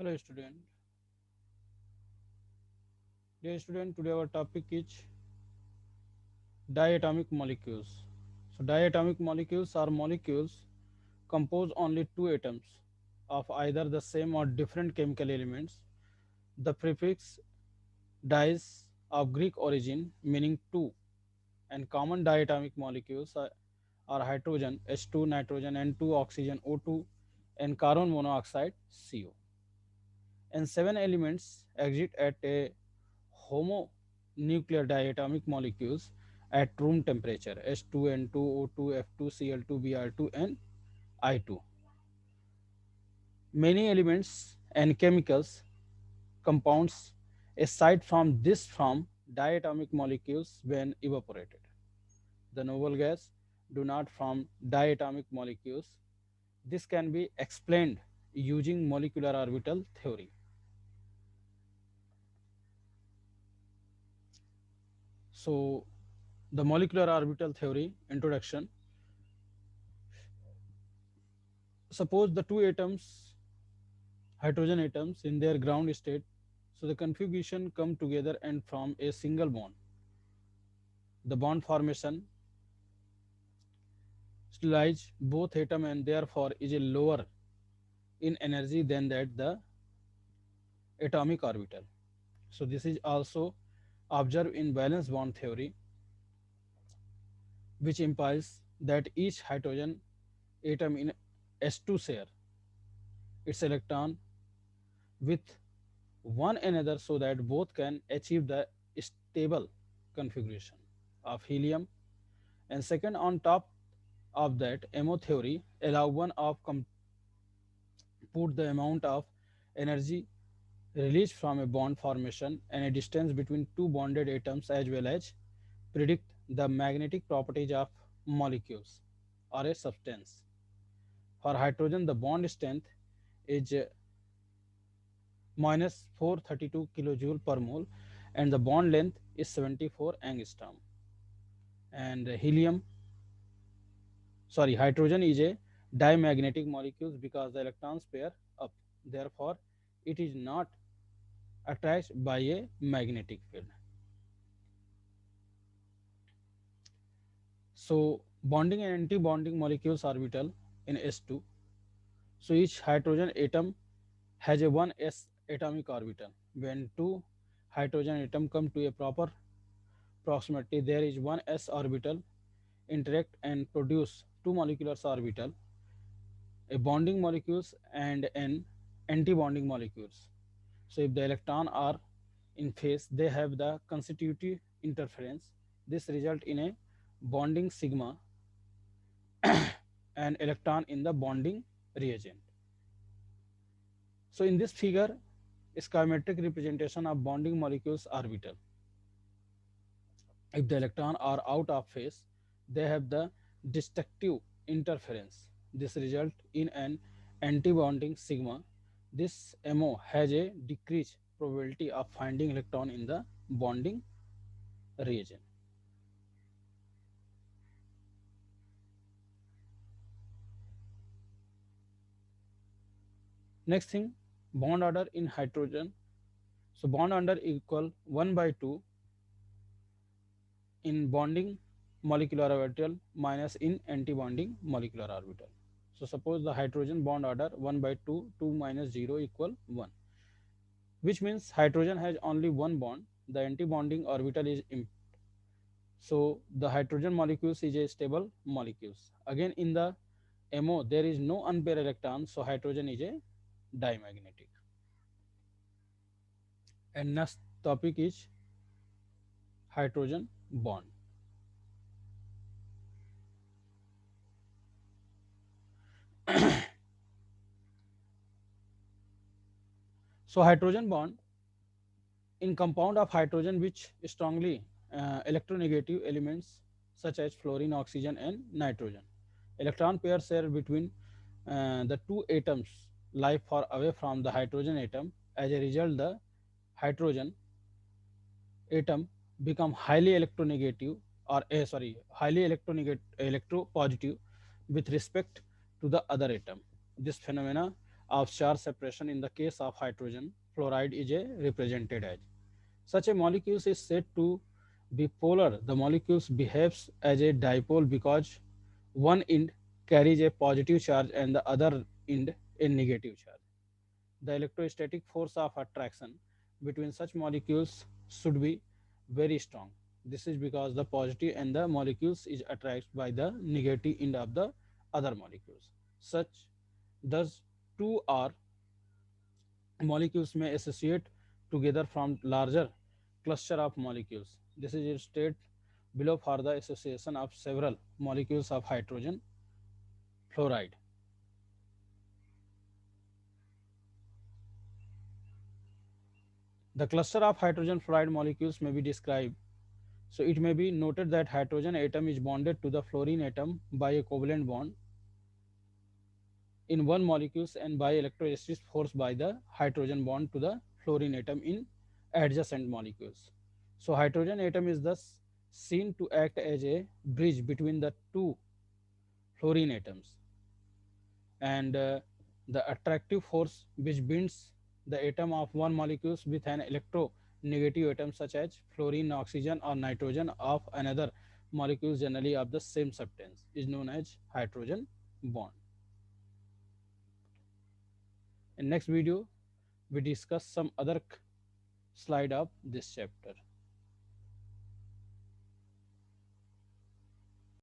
Hello student. Dear student, today our topic is diatomic molecules. So diatomic molecules are molecules composed only two atoms of either the same or different chemical elements. The prefix "dis" of Greek origin meaning two, and common diatomic molecules are hydrogen H2, nitrogen N2, oxygen O2, and carbon monoxide CO. And seven elements exist at a homonuclear diatomic molecules at room temperature H2, N2, O2, F2, Cl2, Br2, and I2. Many elements and chemicals compounds aside from this from diatomic molecules when evaporated. The noble gas do not form diatomic molecules. This can be explained using molecular orbital theory. So, the molecular orbital theory introduction. Suppose the two atoms, hydrogen atoms, in their ground state, so the configuration come together and form a single bond. The bond formation stabilize both atom and therefore is a lower in energy than that the atomic orbital. So this is also observed in valence bond theory, which implies that each hydrogen atom in S2 share its electron with one another so that both can achieve the stable configuration of helium. And second, on top of that, MO theory allow one of put the amount of energy released from a bond formation and a distance between two bonded atoms, as well as predict the magnetic properties of molecules or a substance. For hydrogen, the bond strength is minus 432 kilojoule per mole, and the bond length is 74 angstrom. And hydrogen is a diamagnetic molecule because the electrons pair up. Therefore, it is not attracted by a magnetic field. So, bonding and anti-bonding molecules orbital in S2. So, each hydrogen atom has a 1s atomic orbital. When two hydrogen atom come to a proper proximity, there is one s orbital interact and produce two molecular orbital, a bonding molecules and an anti-bonding molecules. So if the electron are in phase, they have the constitutive interference. This result in a bonding sigma and electron in the bonding reagent. So in this figure, schematic representation of bonding molecules orbital. If the electron are out of phase, they have the destructive interference. This result in an antibonding sigma. This MO has a decreased probability of finding electron in the bonding region. Next thing, bond order in hydrogen. So bond order equal 1 by 2 in bonding molecular orbital minus in antibonding molecular orbital. So suppose the hydrogen bond order 1 by 2, 2 minus 0 equal 1, which means hydrogen has only one bond, the antibonding orbital is empty. So the hydrogen molecules is a stable molecules. Again in the MO there is no unpaired electron, so hydrogen is a dimagnetic. And next topic is hydrogen bond. So hydrogen bond in compound of hydrogen which strongly electronegative elements such as fluorine, oxygen, and nitrogen. Electron pairs share between the two atoms lie far away from the hydrogen atom. As a result, the hydrogen atom become highly electronegative or highly electropositive with respect to the other atom. This phenomena of charge separation in the case of hydrogen fluoride is represented as. Such a molecule is said to be polar. The molecule behaves as a dipole because one end carries a positive charge and the other end a negative charge. The electrostatic force of attraction between such molecules should be very strong. This is because the positive end the molecules is attracted by the negative end of the other molecules. Such thus two or molecules may associate together from larger cluster of molecules. This is stated below for the association of several molecules of hydrogen fluoride. The cluster of hydrogen fluoride molecules may be described. So it may be noted that hydrogen atom is bonded to the fluorine atom by a covalent bond in one molecule and by electrostatic force by the hydrogen bond to the fluorine atom in adjacent molecules. So hydrogen atom is thus seen to act as a bridge between the two fluorine atoms, and the attractive force which binds the atom of one molecule with an electronegative atom such as fluorine, oxygen or nitrogen of another molecule generally of the same substance is known as hydrogen bond. In next video we discuss some other slide of this chapter.